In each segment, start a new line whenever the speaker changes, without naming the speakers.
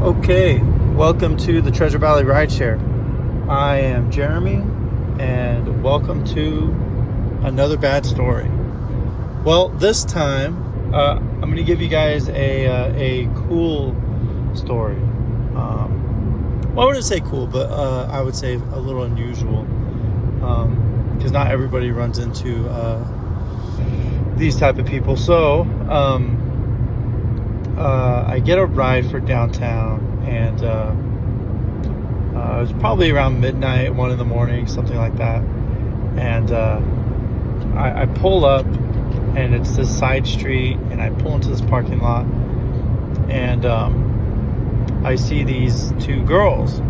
Okay, welcome to the Treasure Valley Rideshare. I am Jeremy, and welcome to another bad story. Well, this time I'm going to give you guys a cool story. Well, I wouldn't say cool, but I would say a little unusual, because not everybody runs into these type of people. So I get a ride for downtown, and it was probably around midnight, 1 in the morning, something like that. And I pull up, and it's this side street, and I pull into this parking lot, and I see these two girls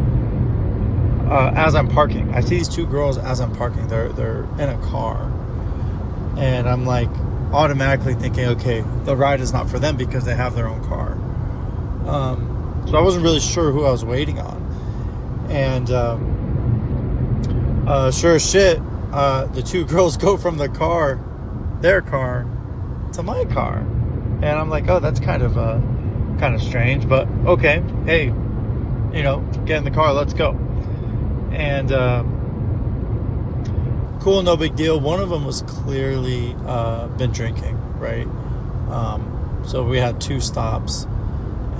as I'm parking. I see these two girls as I'm parking. They're in a car, and I'm like automatically thinking, okay, the ride is not for them because they have their own car. So I wasn't really sure who I was waiting on, and sure as shit, the two girls go from their car to my car, and I'm like, oh, that's kind of strange, but okay, hey, get in the car, let's go. And cool, no big deal. One of them was clearly been drinking, right? So we had 2 stops,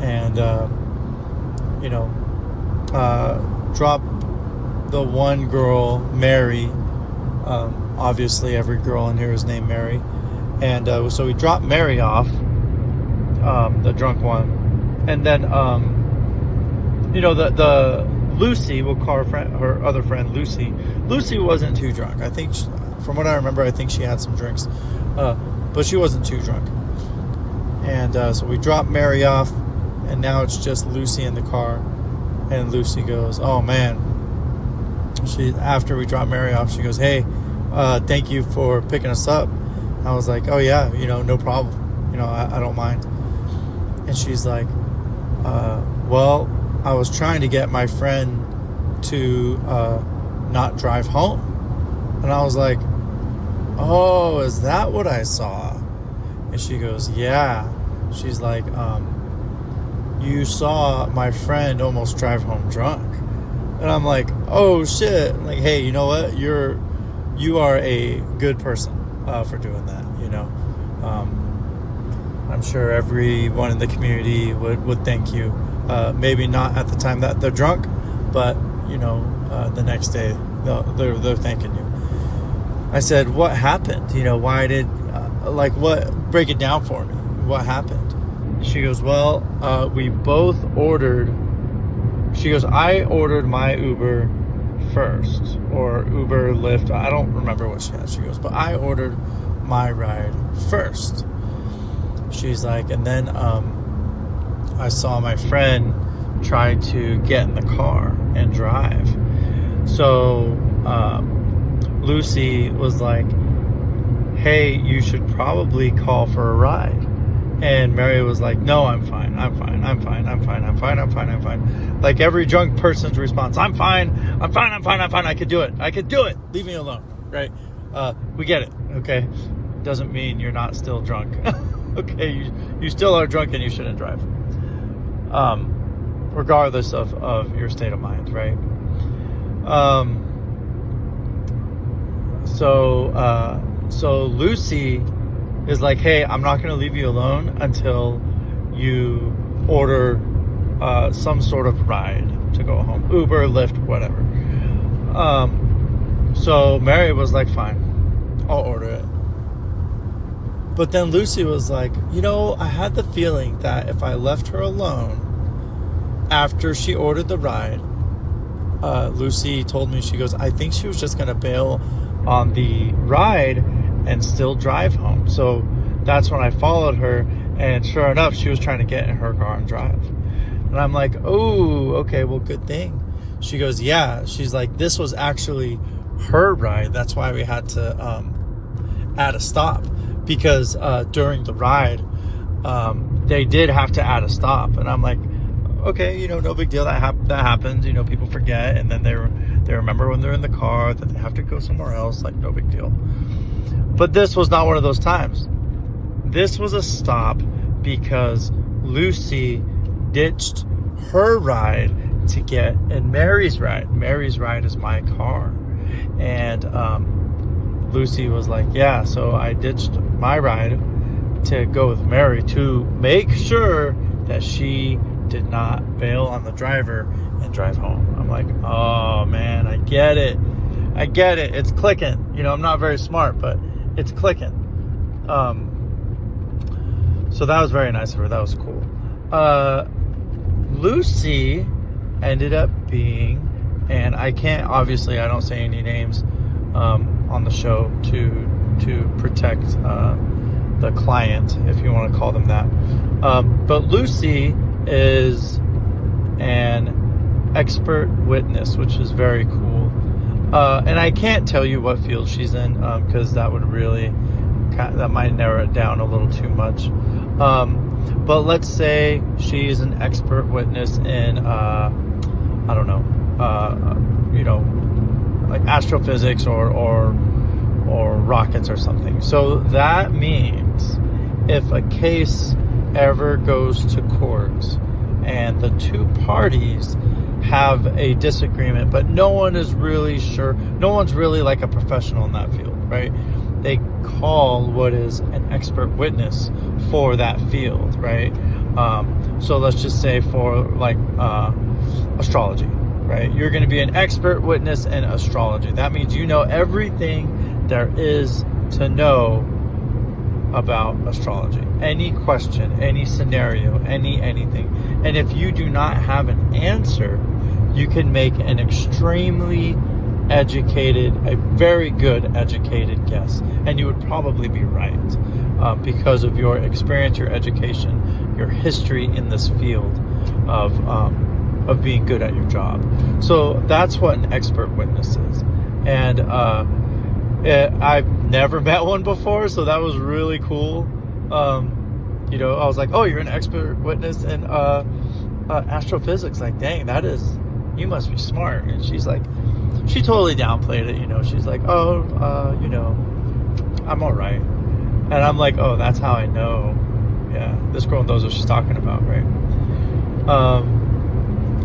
and drop the one girl, Mary. Obviously every girl in here is named Mary, and so we dropped Mary off, the drunk one, and then the Lucy, we'll call her other friend Lucy. Lucy wasn't too drunk. I think, from what I remember, I think she had some drinks, but she wasn't too drunk. And so we dropped Mary off, and now it's just Lucy in the car. And Lucy goes, "Oh man." After we dropped Mary off, she goes, "Hey, thank you for picking us up." I was like, "Oh yeah, no problem. I don't mind." And she's like, "Well, I was trying to get my friend to not drive home." And I was like, "Oh, is that what I saw?" And she goes, "Yeah." She's like, "You saw my friend almost drive home drunk." And I'm like, "Oh shit." I'm like, "Hey, you know what? You are a good person for doing that, I'm sure everyone in the community would thank you. Maybe not at the time that they're drunk, but the next day they're thanking you." I said, "What happened? Why did what? Break it down for me. What happened?" She goes, "Well, we both ordered." She goes, "I ordered my Uber first, or Uber, Lyft. I don't remember what she had." She goes, "But I ordered my ride first." She's like, "And then I saw my friend try to get in the car and drive." So Lucy was like, "Hey, you should probably call for a ride." And Mary was like, "No, I'm fine. Like every drunk person's response, I'm fine. I could do it. Leave me alone." Right? We get it. Okay. Doesn't mean you're not still drunk. Okay. You still are drunk, and you shouldn't drive. Regardless of your state of mind, right? So Lucy is like, "Hey, I'm not going to leave you alone until you order some sort of ride to go home. Uber, Lyft, whatever." So Mary was like, "Fine, I'll order it." But then Lucy was like, "I had the feeling that if I left her alone after she ordered the ride," Lucy told me, she goes, "I think she was just going to bail on the ride and still drive home." So that's when I followed her, and sure enough, she was trying to get in her car and drive. And I'm like, "Oh, okay, well, good thing." She goes, "Yeah." She's like, "This was actually her ride. That's why we had to add a stop, because during the ride, they did have to add a stop." And I'm like, "Okay, no big deal. That happens. People forget, and then they remember when they're in the car that they have to go somewhere else. Like, no big deal." But this was not one of those times. This was a stop because Lucy ditched her ride to get in Mary's ride. Mary's ride is my car. And Lucy was like, yeah, so I ditched my ride to go with Mary to make sure that she did not bail on the driver and drive home. I'm like, oh man, I get it. It's clicking. You know, I'm not very smart, but it's clicking. So that was very nice of her. That was cool. Lucy ended up being, and I don't say any names on the show to protect the client, if you want to call them that. But Lucy is an expert witness, which is very cool. And I can't tell you what field she's in because that might narrow it down a little too much. But let's say she's an expert witness in, I don't know, like astrophysics or rockets or something. So that means if a case ever goes to court and the two parties have a disagreement, but no one is really sure, no one's really like a professional in that field, right? They call what is an expert witness for that field, right? So let's just say for like astrology, right? You're going to be an expert witness in astrology. That means you know everything there is to know about astrology. Any question, any scenario, anything. And if you do not have an answer, you can make an extremely educated, a very good educated guess, and you would probably be right because of your experience, your education, your history in this field of being good at your job. So that's what an expert witness is. And I've never met one before, so that was really cool. I was like, oh, you're an expert witness in astrophysics. Like, dang, you must be smart. And she's like, she totally downplayed it, she's like, oh, I'm all right. And I'm like, oh, that's how I know. Yeah, this girl knows what she's talking about, right?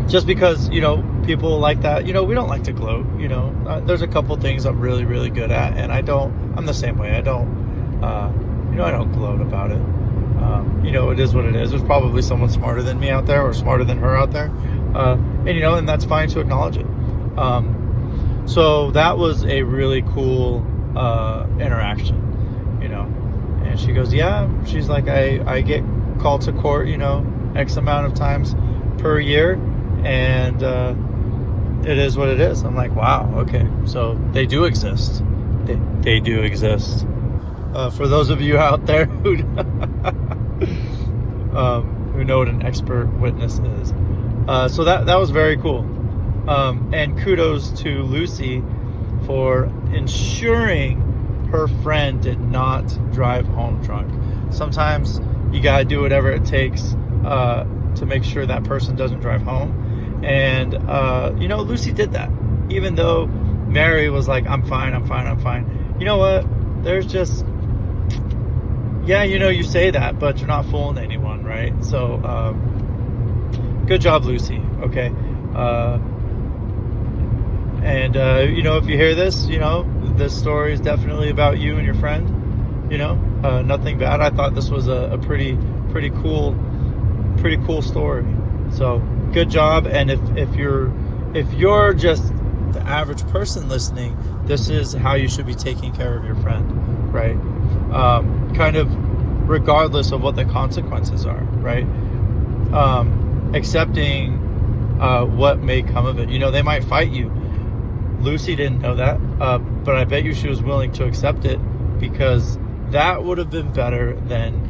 Just because, people like that, we don't like to gloat, there's a couple things I'm really, really good at, and I'm the same way. I don't gloat about it. It is what it is. There's probably someone smarter than me out there or smarter than her out there. And that's fine to acknowledge it. So that was a really cool interaction, and she goes, yeah, she's like, I get called to court, X amount of times per year, and it is what it is. I'm like, wow, okay, so they do exist. They do exist. For those of you out there who know what an expert witness is. So that was very cool. And kudos to Lucy for ensuring her friend did not drive home drunk. Sometimes you gotta do whatever it takes to make sure that person doesn't drive home. And Lucy did that. Even though Mary was like, I'm fine. You know what? There's just, you say that, but you're not fooling anyone, right? So good job, Lucy. Okay. And if you hear this, this story is definitely about you and your friend. Nothing bad. I thought this was a pretty cool story. So good job. And if you're just the average person listening, this is how you should be taking care of your friend, right? Kind of regardless of what the consequences are, right? Accepting what may come of it. They might fight you. Lucy didn't know that, but I bet you she was willing to accept it, because that would have been better than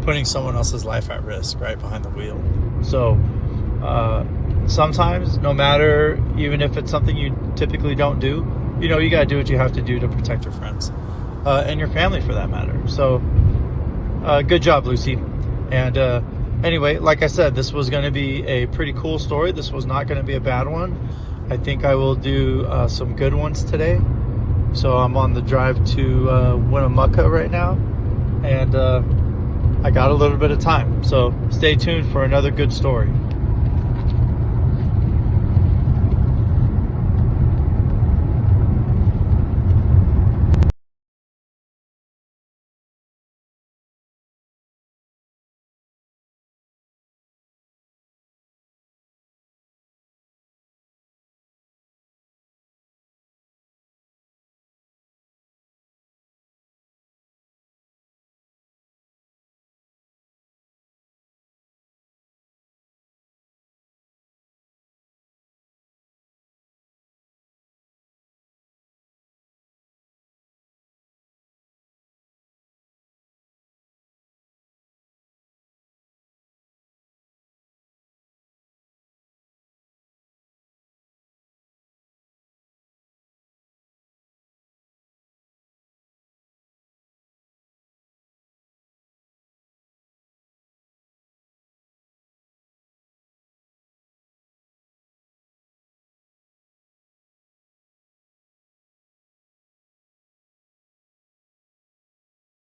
putting someone else's life at risk right behind the wheel. So sometimes, no matter, even if it's something you typically don't do, you got to do what you have to do to protect your friends and your family for that matter. So good job, Lucy. And anyway, like I said, this was going to be a pretty cool story. This was not going to be a bad one. I think I will do some good ones today. So I'm on the drive to Winnemucca right now, and I got a little bit of time. So stay tuned for another good story.